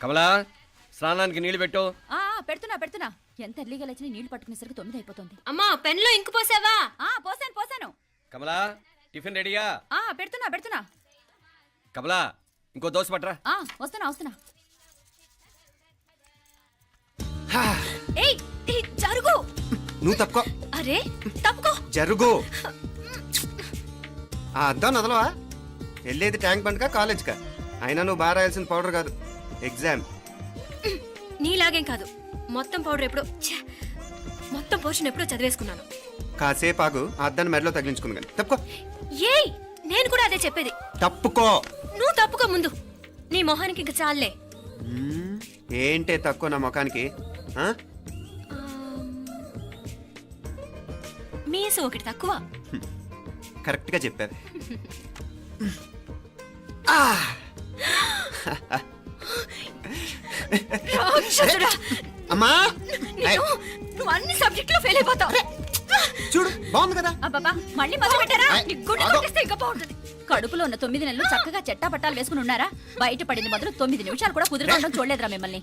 కమలా స్నానానికి నీళ్లు పెట్టు. పెడుతున్నా ఎంత ఎర్లీగా లేచిన నీళ్లు పట్టుకునేసరికి 9 అయిపోతుంది. అమ్మా పెన్లో ఇంకు పోసావా? పోసాను. కమలా టిఫిన్ రెడీయా? పెడుతున్నా. కమలా ఇంకో దోశ పట్రా. వస్తున్నా. ఏయ్ జరుగు. నువ్వు తప్పుకో. అరే తప్పుకో. జరుగు. అద్దాం నదలవా? వెళ్ళేది ట్యాంక్ బండ్కా కాలేజ్కా? అయినా నువ్వు బాగా రాయాల్సిన పౌడర్ కాదు, ఎగ్జామ్. నీలాగేం కాదు, మొత్తం పౌడర్ ఎప్పుడో మొత్తం పోర్షన్ ఎప్పుడో చదివేసుకున్నాను. కాసేపు ఆగు, ఆ అద్దాన్ని మెడలో తగిలించుకుని కానీ తప్పుకో. ఏయ్ నేను కూడా అదే చెప్పేది. తప్పుకో. నువ్వు తప్పుకో ముందు. నీ మొహానికి ఇంక చాలే. ఏంటే తక్కువ నా ముఖానికి? మీసు ఒకటి తక్కువ. కరెక్ట్ గా చెప్పారు. అమ్మా నువ్వు అన్ని సబ్జెక్టులో ఫెయిల్ అయిపోతావు. చూడు బాగుంది కదా. అబ్బబ్బా మళ్ళీ మొదలు పెట్టారా? ఇంకా బాగుంటుంది. కడుపులో ఉన్న 9 నెలలు చక్కగా చెట్టా పట్టాలు వేసుకుని ఉన్నారా? బయట పడింది మొదలు 9 నిమిషాలు కూడా కుదురుకోవడం చూడలేదురా మిమ్మల్ని.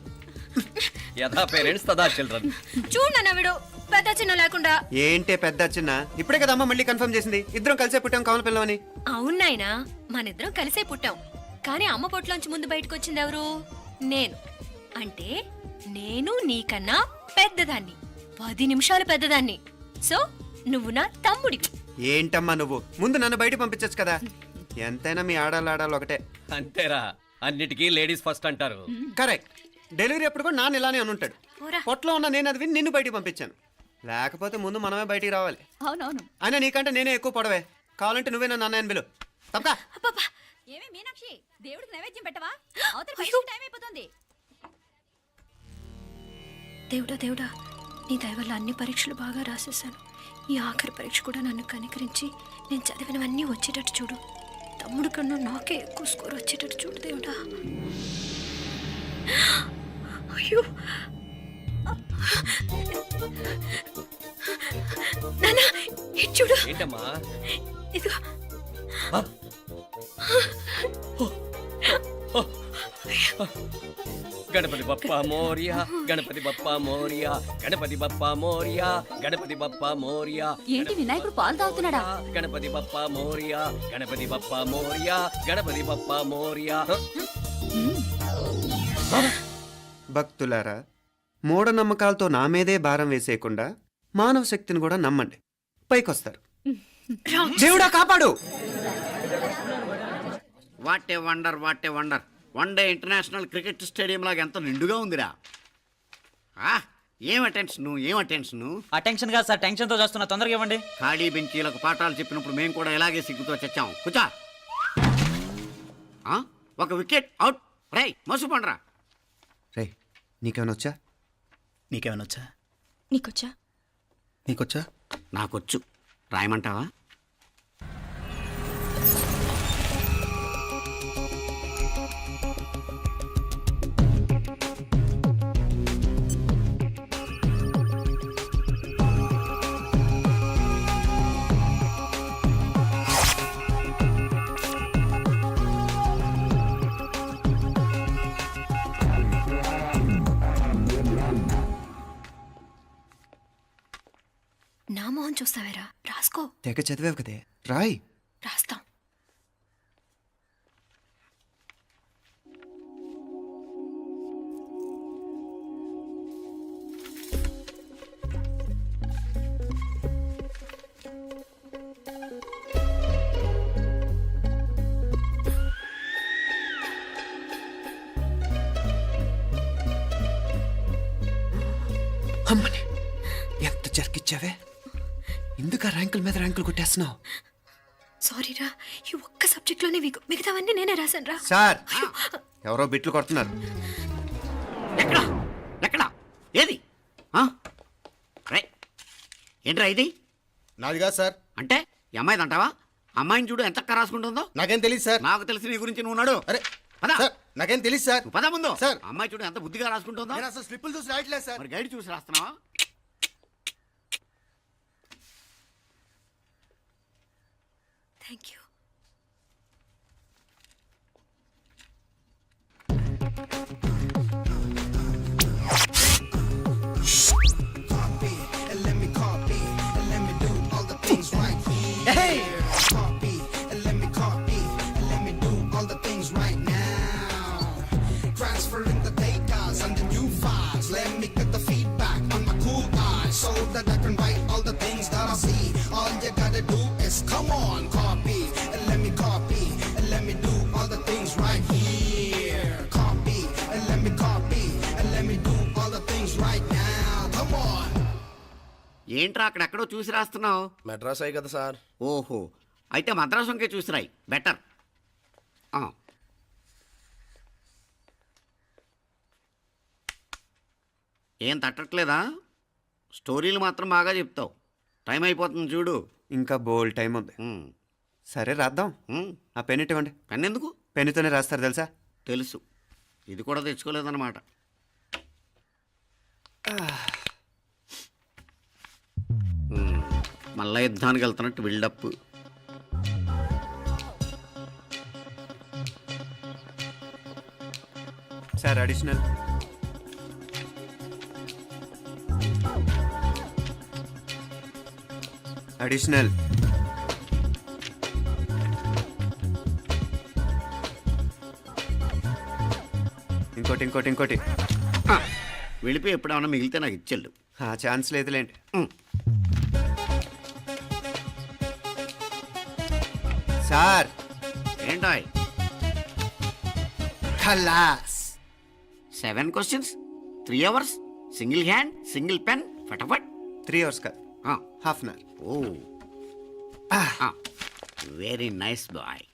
యథా పేరెంట్స్ తదా చిల్డ్రన్. చూడన్నా వీడు పెద్ద చిన్న లేకుండా. ఏంటే పెద్ద చిన్న? ఇప్పుడే కదా అమ్మ మళ్ళీ కన్ఫర్మ్ చేసింది ఇద్దరం కలిసే పుట్టాం కమల పిల్లవని. అవునాయినా మనిద్దరం కలిసే పుట్టాం, కానీ అమ్మ పొట్లోంచి ముందు బయటకు వచ్చింది ఎవరు? నేను. అంటే నేను నీకన్నా పెద్దదాన్ని, 10 నిమిషాలు పెద్దదాన్ని. సో నువ్వు నా తమ్ముడి. ఏంటమ్మా నువ్వు? ముందు నన్ను బయట పంపించచ్చు కదా. ఎంతైనా మీ ఆడాలి ఒకటే. అంతేరా, అన్నిటికీ లేడీస్ ఫస్ట్ అంటారు. కరెక్ట్. డెలివరీ ఎప్పుడు కూడా నాన్న ఇలానే అనుంటాడు. పొట్టలో ఉన్న నేను అది విని నిన్ను బయటికి పంపించాను. లేకపోతే ముందు మనమే బయటికి రావాలి. అవునవును. అయినా నీకంటే నేనే ఎక్కువ పొడవే. కావాలంటే నువ్వే నన్ను అన్నయ్యను పిలు. తప్పకా. ఏమే మీనాక్షి, దేవుడికి నైవేద్యం పెట్టవా? అవతల టైం అయిపోతుంది. దేవుడా నీ దయ వల్ల అన్ని పరీక్షలు బాగా రాసేసాను. ఈ ఆఖరి పరీక్ష కూడా నన్ను కనికరించి నేను చదివినవన్నీ వచ్చేటట్టు చూడు. తమ్ముడు కన్నా నాకే ఎక్కువ స్కోర్ వచ్చేటట్టు చూడు దేవుడా. అయ్యో నాన్న చూడు. ఏంటమ్మా? ఇదిగో. గణపతి బప్పా మోరియా, గణపతి బప్పా మోరియా, గణపతి బప్పా మోరియా, గణపతి బప్పా మోరియా. ఏంటి వినాయకుడు పాలు తాగుతున్నాడా? గణపతి బప్పా మోరియా, గణపతి బప్పా మోరియా, గణపతి బప్పా మోరియా. భక్తులారా, మూఢనమ్మకాలతో నా మీదే భారం వేసేయకుండా మానవ శక్తిని కూడా నమ్మండి, పైకొస్తారు. దేవుడా కాపాడు. What a wonder, what a wonder. 1 day international cricket stadium లాగా ఎంత నిండుగా ఉందిరా. ఏం అటెన్షన్. అటెన్షన్ కాదు సార్, టెన్షన్తో చేస్తున్నా. తొందరగా ఇవ్వండి. ఖాళీ బెంచీలకు పాఠాలు చెప్పినప్పుడు మేము కూడా ఇలాగే సిగ్గుతో చచ్చాం. కూర్చో. ఒక వికెట్ అవుట్. రై మసు పండ్రా. రే నీకేమైనా వచ్చా? నీకేమైనా వచ్చా? నీకొచ్చా? నాకొచ్చు. రాయమంటావా? నా మోహన్ చూస్తావేరా? రాసుకో. తెగ చదివావు కదే, రాయ్. రాస్తాం. అమ్మని ఎంత జరికిచ్చావే. ఎందుకు ర్యాంకుల మీద ర్యాంకులు కొట్టేస్తున్నావు? సారీరా, ఈ ఒక్క సబ్జెక్ట్లోనే మిగతావన్నీ నేనే రాశాను రా. సార్ ఎవరో బిట్లు కొడుతున్నారు. ఎక్కడా ఏది? ఏంట్రా ఇది? నాది కాదు సార్. అంటే ఈ అమ్మాయిది అంటావా? అమ్మాయిని చూడు ఎంత రాసుకుంటుందో. నాకేం తెలియదు సార్. నాకు తెలిసి నీ గురించి నువ్వు నాడు. అరే పద. సార్ నాకేం తెలియదు సార్. పద ముందు. సార్ అమ్మాయి చూడు ఎంత బుద్ధిగా రాసుకుంటుందో. నేను అసలు స్లిప్పులు చూసి రాయట్లేదు సార్. మరి గైడ్ చూసి రాస్తున్నావా? Thank you. transferring the data and the new files. Let me get the feedback on my cool eyes so that I can write all the things that I see. All you gotta do is come on, copy, and let me copy, and let me do all the things right here. Copy, and let me copy, and let me do all the things right now. Come on. ఏంట్రా అక్కడెక్కడో చూసి రాస్తున్నావు? మెడ్రాస్ అయ్యి కదా sir. ఓహో, అయితే మద్రాసు వంకే చూసి రాయి, better. ఏం తట్టట్లేదా? స్టోరీలు మాత్రం బాగా చెప్తావు. టైం అయిపోతుంది చూడు. ఇంకా బోల్ టైం ఉంది. సరే రాద్దాం. ఆ పెన్ ఇవ్వండి. పెన్ ఎందుకు? పెన్నుతోనే రాస్తారు తెలుసా? తెలుసు. ఇది కూడా తెచ్చుకోలేదన్నమాట. మళ్ళా యుద్ధానికి వెళ్తున్నట్టు బిల్డప్. Sir additional. అడిషనల్. ఇంకోటి ఇంకోటి ఇంకోటి. వెళ్ళిపోయి ఎప్పుడేమన్నా మిగిలితే నాకు ఇచ్చెళ్ళు. ఆ ఛాన్స్ లేదులేండి. సార్ ఏంటాయ్? ఖలాస్. 7 questions, 3 hours, single hand, single pen, ఫటాఫట్. 3 hours కాదు, half an hour. Oh, very nice boy.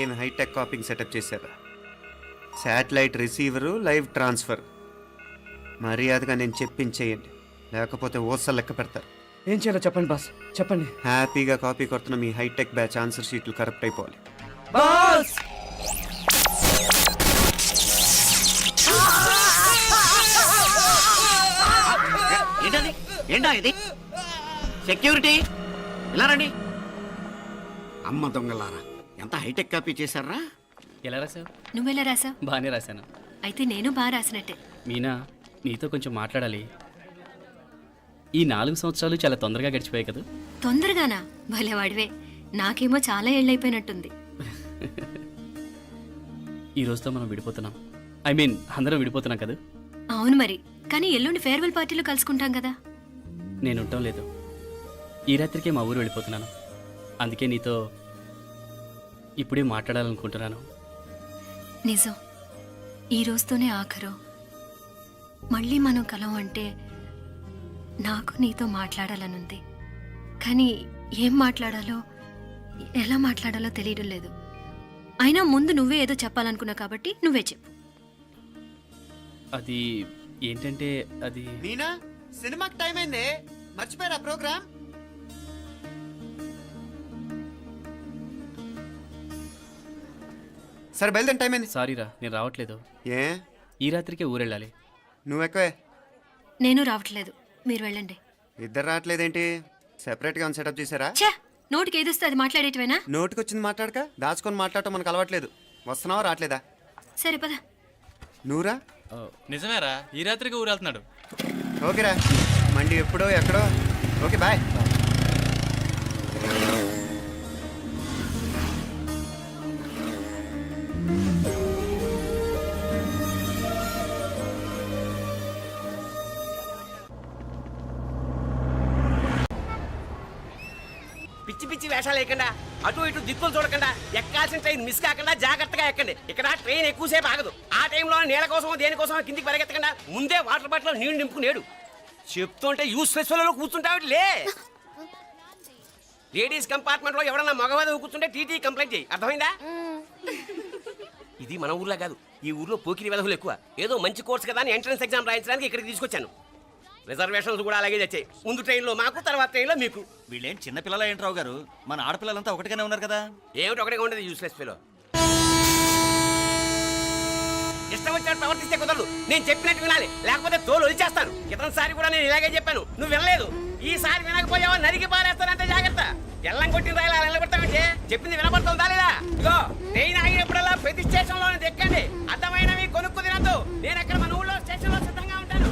ఏం హైటెక్ కాపింగ్ సెటప్ చేశారా? Satellite receiver, live transfer. మర్యాదగా నేను చెప్పించేయండి, లేకపోతే ఓసలు లెక్క పెడతారు. ఏం చేయాలో చెప్పండి బాస్, చెప్పండి. హ్యాపీగా కాపీ కొడుతున్న మీ హైటెక్ బ్యాచ్ ఆన్సర్ షీట్లు కరెక్ట్ అయిపోవాలి. బాస్ ఏంటది? ఏంటా ఇది? సెక్యూరిటీ ఇలా రండి. అమ్మ దొంగలారా, ఎంత హైటెక్ కాపీ చేశారా? ఎలా రాసావు? నువ్వెలా రాసావు? బాగానే రాశాను. అయితే నేను బాగా రాసినట్టే. మీనా, నీతో కొంచెం మాట్లాడాలి. ఈ 4 సంవత్సరాలు చాలా తొందరగా గడిచిపోయాయి కదా? తొందరగానా? భలేవాడివే. నాకేమో చాలా ఏళ్ళైపోయినట్టుంది. ఈ రోజుతో మనం విడిపోతున్నాం. ఐ మీన్ అందరం విడిపోతున్నాం కదా? అవును మరి, కానీ ఎల్లుండి ఫేర్వెల్ పార్టీలో కలుసుకుంటాం కదా. నేను ఉండటం లేదు. ఈ రాత్రికే మా ఊరు వెళ్ళిపోతున్నాను. అందుకే నీతో ఇప్పుడే మాట్లాడాలనుకుంటున్నాను. నిజం, ఈ రోజుతోనే ఆఖరు. మళ్ళీ మనం కలం అంటే నాకు నీతో మాట్లాడాలనుంది. కానీ ఏం మాట్లాడాలో, ఎలా మాట్లాడాలో తెలియడం లేదు. అయినా ముందు నువ్వే ఏదో చెప్పాలనుకున్నావు కాబట్టి నువ్వే చెప్పు. అది ఏంటంటే అది మీనా, సినిమాకి టైం అయింది, మర్చిపోయారా ప్రోగ్రామ్? సరే బయలుదేరి, టైం అయింది. సారీరా, నేను రావట్లేదు. ఏ? ఈ రాత్రికే ఊరెళ్ళాలి. నువ్వు ఎక్కువే. నేను రావట్లేదు, మీరు వెళ్ళండి. ఇద్దరు రావట్లేదేంటి? సెపరేట్గా సెటప్ చేశారా? ఛే, నోటికి ఏదొస్తే అది మాట్లాడేటివేనా? నోటికొచ్చింది మాట్లాడక దాచుకొని మాట్లాడటం మనకు అలవాట్లేదు. వస్తున్నావా రావట్లేదా? సరే పద. నువ్వురా. నిజమేరా, ఈ రాత్రికి ఊరు వెళ్తున్నాడు. ఓకేరా, మండి ఎప్పుడో ఎక్కడో. Okay bye. పిచ్చి పిచ్చి వేషాలు వేయకుండా, అటు ఇటు దిక్కులు చూడకుండా, ఎక్కాల్సిన ట్రైన్ మిస్ కాకుండా జాగ్రత్తగా ఎక్కండి. ఇక్కడ ట్రైన్ ఎక్కువసేపు ఆగదు. ఆ టైంలో నీళ్ళ కోసం దేనికోసం కిందికి పరిగెత్తకుండా ముందే వాటర్ బాటిల్ నీళ్లు నింపుకునేడు. చెప్తుంటే యూస్లెస్ లో కూర్చుంటావు. లే, లేడీస్ కంపార్ట్మెంట్ లో ఎవడన్నా మగవాది కూర్చుంటే టీటీ కంప్లైంట్ చేయి. అర్థమైందా? ఇది మన ఊర్లో కాదు, ఈ ఊర్లో పోకిరి వెధవులు ఎక్కువ. ఏదో మంచి కోర్స్ కదా అని ఎంట్రన్స్ ఎగ్జామ్ రాయించడానికి ఇక్కడికి తీసుకొచ్చాను. రిజర్వేషన్స్ కూడా అలాగే వచ్చాయి. ముందు ట్రైన్లో మాకు, తర్వాత ట్రైన్లో మీకు. వీళ్ళేం చిన్నపిల్లల ఏంట్రావు గారు? మన ఆడపిల్లలంతా ఒకటిగానే ఉన్నారు కదా. ఏమిటి ఒకటిగా ఉండేది? Useless fellow. ఇష్టం వచ్చినట్టు ప్రవర్తిస్తే కుదరదు. నేను చెప్పినట్టు వినాలి, లేకపోతే తోలు వదిలేస్తాను. ఇతనిసారి కూడా నేను ఇలాగే చెప్పాను, నువ్వు వినలేదు. ఈసారి వినకపోయావా నరికి పారేస్తానంటే జాగ్రత్త. ఎల్లం కొట్టిన రాయలా నిలబెడతామంటే చెప్పింది వినపడుతుందా లేదా? ఇగో ట్రైన్ ఆగినప్పుడల్లా ప్రతి స్టేషన్ లో ఎక్కండి. అర్థమైనవి కొనుక్కు తినద్దు. నేను అక్కడ మన ఊళ్ళో స్టేషన్ లో సిద్ధంగా ఉంటాను.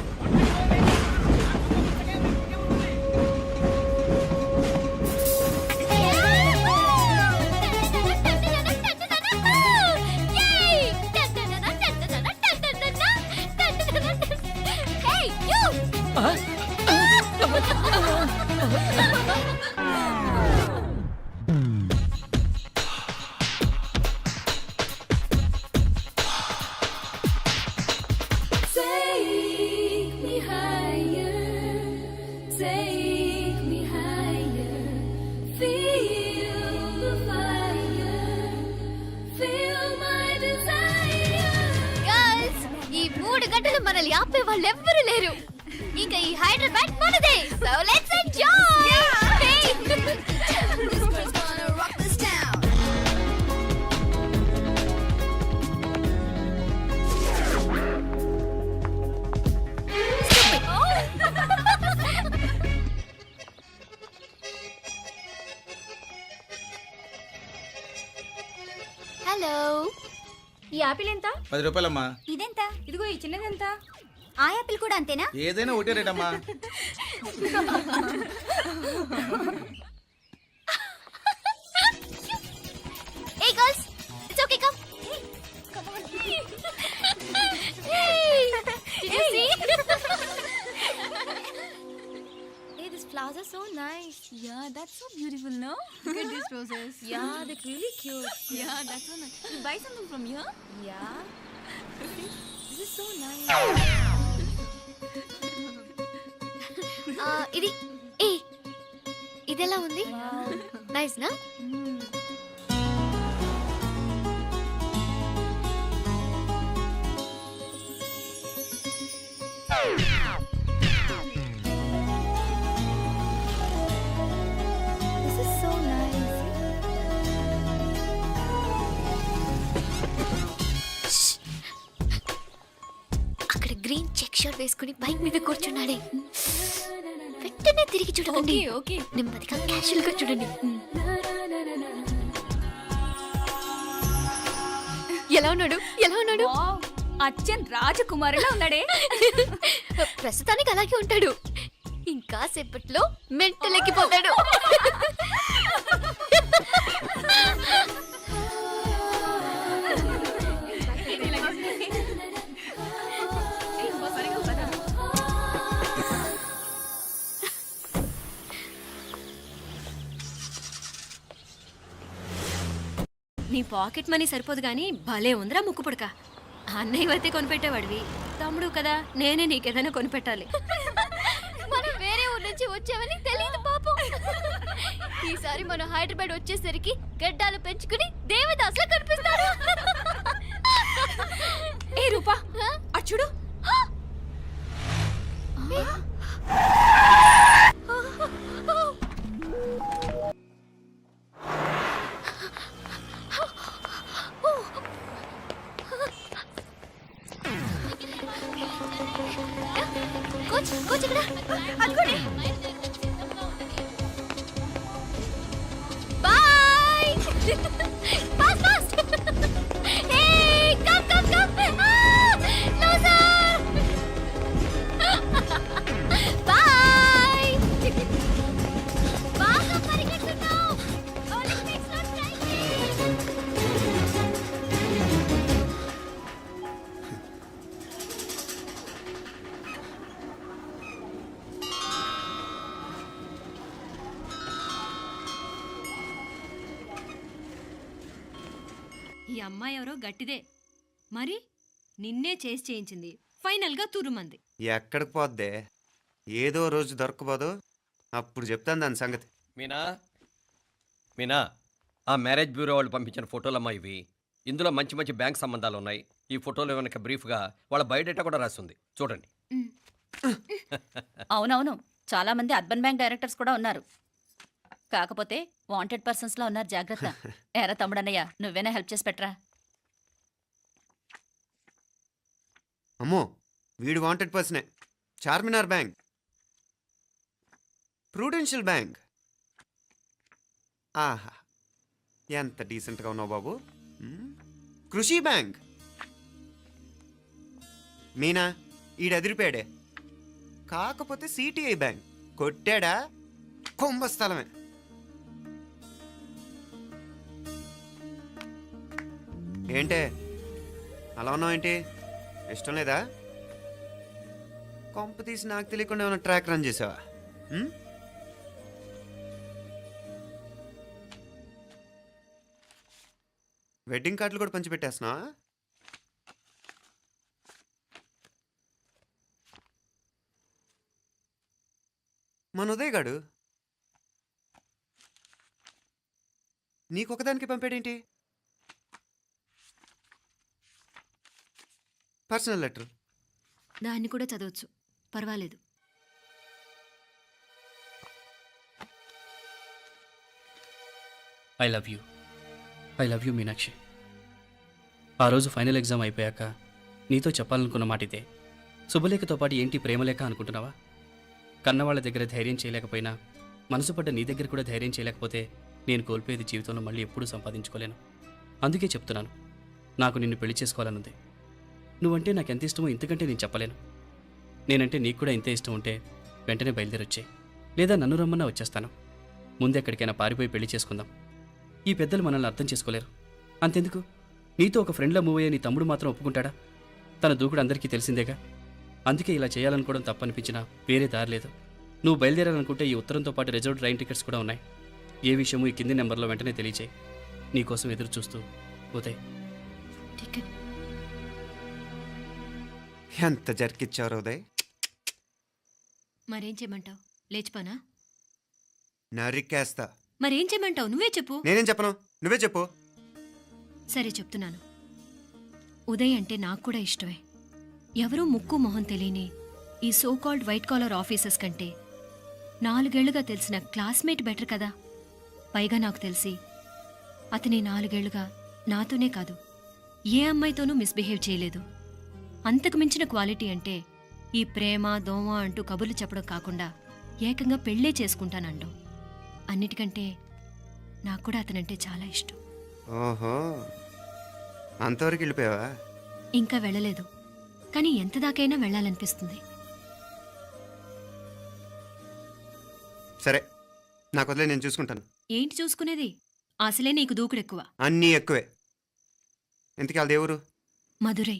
ఈ 3 గంటలు మనల్ని ఆపే వాళ్ళు ఎవ్వరు లేరు. ఇంకా ఈ హైదరాబాద్ మనదే. So let's enjoy. హలో, ఈ ఆపిల్ ఎంత? 10 రూపాయలమ్మా. ఇదెంత? ఇదిగో ఈ చిన్నది ఎంత? ఆ యాపిల్ కూడా అంతేనా? ఏదైనా ఒకటే రేట్ అమ్మా. Hey girls, it's okay, come. Come on. Hey, did you see? Hey, these flowers are so nice. Yeah, that's so beautiful, no? Look at these roses. Yeah, they're really cute. Yeah, that's so nice. You buy something from here? Yeah. This is so nice. ఇది ఏ ఇదెలా ఉంది? Nice నా? This is so nice. అక్కడ green check shirt వేసుకుని bike మీద కూర్చున్నాడే, వెంటనే తిరిగి చూడండి. ఓకే, నెమ్మదిగా క్యాషువల్ గా చూడండి. ఎలా ఉన్నాడు? ఎలా ఉన్నాడు? అచ్చన్ రాజకుమారిలా ఉన్నాడే. ప్రస్తుతానికి అలాగే ఉంటాడు. ఇంకా సేపట్లో మెంటల్ ఎక్కిపోతాడు. నీ పాకెట్ మనీ సరిపోదు కానీ భలే ఉందిరా ముక్కు పుడక. అన్నయ్య అయితే కొనిపెట్టేవాడివి, తమ్ముడు కదా, నేనే నీకేదైనా కొనిపెట్టాలి. మనం వేరే ఊరు నుంచి వచ్చామని తెలియదు పాపం. ఈసారి మనం హైదరాబాద్ వచ్చేసరికి గడ్డాలు పెంచుకుని దేవదాసులా కనిపిస్తారు. ఏ రూపా, అచ్చుడు. కోచ్ కోచ్ ఇక్కడ అనుకోండి. Boy. Fast fast. Hey come come come. No sir. Boy. బాగా పరిగెడుతున్నావు. ఒలింపిక్స్ లో ట్రై చేయి. ఈ అమ్మాయి ఎవరో గట్టిదే, మరి నిన్నే చేసి చేయించింది, ఫైనల్ గా తురుమంది. ఎక్కడికి పోద్దే? ఏదో రోజు దొరకబోదు, అప్పుడు చెప్తాను దాని సంగతి. మీనా మీనా, ఆ మ్యారేజ్ బ్యూరో వాళ్ళు పంపించిన ఫోటోలమ్మా ఇవి. ఇందులో మంచి మంచి బ్యాంక్ సంబంధాలు ఉన్నాయి. ఈ ఫోటోలో వెనక బ్రీఫ్గా వాళ్ళ బయోడేటా కూడా రాస్తుంది, చూడండి. అవునవును, చాలా మంది అర్బన్ బ్యాంక్ డైరెక్టర్స్ కూడా ఉన్నారు. కాకపోతే వాంటెడ్ పర్సన్స్ లా ఉన్నారు, జాగ్రత్త. ఎరా తమ్ముడన్నయ్య, నువ్వేనా హెల్ప్ చేసి పెట్టరా. అమ్మో, వీడు వాంటెడ్ పర్సనే. Charminar bank, prudential bank. ఆహా, ఎంత డీసెంట్గా ఉన్నావు బాబు. కృషి బ్యాంక్. మీనా, ఈడదిరిపాడే. కాకపోతే సిటిఐ బ్యాంక్ కొట్టాడా కుంభస్థలమే. ఏంటే అలా ఉన్నావు? ఏంటి ఇష్టం లేదా? కొంప తీసి నాకు తెలియకుండా ఏమైనా ట్రాక్ రన్ చేసావా? ఉమ్? వెడ్డింగ్ కార్డులు కూడా పంచిపెట్టేస్తున్నావా? మన ఉదయ్ గాడు నీకొకదానికి పంపాడేంటి? Personal letter. దాన్ని కూడా చదవచ్చు, పర్వాలేదు. I love you Meenakshi. ఆ రోజు ఫైనల్ ఎగ్జామ్ అయిపోయాక నీతో చెప్పాలనుకున్న మాట ఇదే. శుభలేఖతో పాటు ఏంటి ప్రేమలేఖ అనుకుంటున్నావా? కన్నవాళ్ళ దగ్గర ధైర్యం చేయలేకపోయినా మనసు పడ్డ నీ దగ్గర కూడా ధైర్యం చేయలేకపోతే నేను కోల్పోయేది జీవితంలో మళ్ళీ ఎప్పుడూ సంపాదించుకోలేను. అందుకే చెప్తున్నాను, నాకు నిన్ను పెళ్లి చేసుకోవాలనుంది. నువ్వంటే నాకు ఎంత ఇష్టమో ఇంతకంటే నేను చెప్పలేను. నేనంటే నీకు కూడా ఇంతే ఇష్టం ఉంటే వెంటనే బయలుదేరొచ్చాయి, లేదా నన్ను రమ్మన్నా వచ్చేస్తాను. ముందెక్కడికైనా పారిపోయి పెళ్లి చేసుకుందాం. ఈ పెద్దలు మనల్ని అర్థం చేసుకోలేరు. అంతెందుకు, నీతో ఒక ఫ్రెండ్లా మూవ్ అయ్యే నీ తమ్ముడు మాత్రం ఒప్పుకుంటాడా? తన దూకుడు అందరికీ తెలిసిందేగా. అందుకే ఇలా చేయాలనుకోవడం తప్పనిపించినా వేరే దారి లేదు. నువ్వు బయలుదేరాలనుకుంటే ఈ ఉత్తరంతో పాటు రిజర్వ్ ట్రైన్ టికెట్స్ కూడా ఉన్నాయి. ఏ విషయమూ ఈ కింది నెంబర్లో వెంటనే తెలియచేయి. నీకోసం ఎదురు చూస్తూ ఉదయ్. టికెట్ ఎంత జరికిచ్చారు ఉదయ్. మరేం చేయమంటావు? లేచిపోనా? నరికేస్తా. మరేం చేయమంటావు? నువ్వే చెప్పు. నేనేం చెప్పను, నువ్వే చెప్పు. సరే చెప్తున్నాను. ఉదయ్ అంటే నాకు కూడా ఇష్టమే. ఎవరూ ముక్కు మొహం తెలియని ఈ so called white collar officers కంటే 4 ఏళ్లుగా తెలిసిన క్లాస్మేట్ బెటర్ కదా. పైగా నాకు తెలిసి అతని 4 ఏళ్లుగా నాతోనే కాదు ఏ అమ్మాయితోనూ మిస్బిహేవ్ చేయలేదు. అంతకు మించిన క్వాలిటీ అంటే ఈ ప్రేమ దోమ అంటూ కబుర్లు చెప్పడం కాకుండా ఏకంగా పెళ్ళే చేసుకుంటానండం. అన్నిటికంటే నాకు కూడా అతనంటే చాలా ఇష్టం. ఓహో, అంతవరకు వెళ్ళిపోయావా? ఇంకా వెళ్ళలేదు, కానీ ఎంత దాకైనా వెళ్ళాలనిపిస్తుంది. సరే, నాకు వదిలే, నేను చూసుకుంటాను. ఏంటి చూసుకునేది? అసలే నీకు దూకుడెక్కువ. అన్నీ ఎక్కువే. ఇంతకీ వాళ్ళ దేవురు? మధురై.